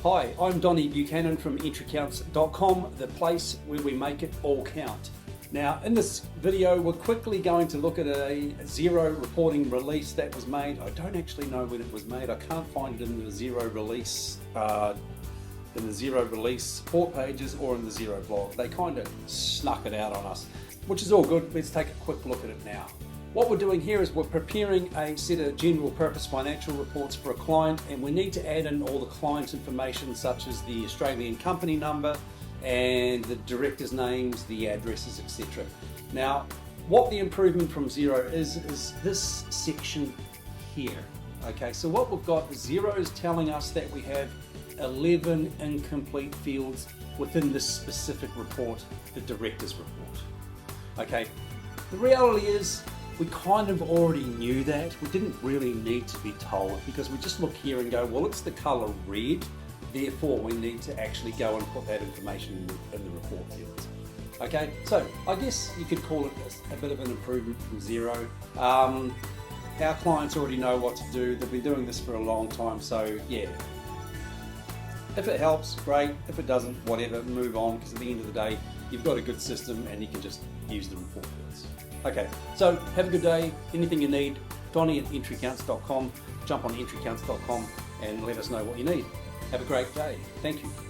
Hi, I'm Donnie Buchanan from entrycounts.com, the place where we make it all count. Now, in this video, we're quickly going to look at a Xero reporting release that was made. I don't actually know when it was made. I can't find it in the Xero release support pages or in the Xero blog. They kind of snuck it out on us, which is all good. Let's take a quick look at it now. What we're doing here is we're preparing a set of general purpose financial reports for a client, and we need to add in all the client's information such as the Australian company number and the directors' names, the addresses, etc. Now, what the improvement from Xero is this section here. Okay, so what we've got is Xero is telling us that we have 11 incomplete fields within this specific report, the directors report. Okay, the reality is we kind of already knew that. We didn't really need to be told because we just look here and go, well, it's the color red, therefore we need to actually go and put that information in the report fields. Okay, so I guess you could call it a bit of an improvement from Xero. Our clients already know what to do. They've been doing this for a long time, so yeah. If it helps, great. If it doesn't, whatever, move on, because at the end of the day, you've got a good system and you can just use the report fields. Okay, so have a good day. Anything you need, Donnie at entrycounts.com. Jump on entrycounts.com and let us know what you need. Have a great day. Thank you.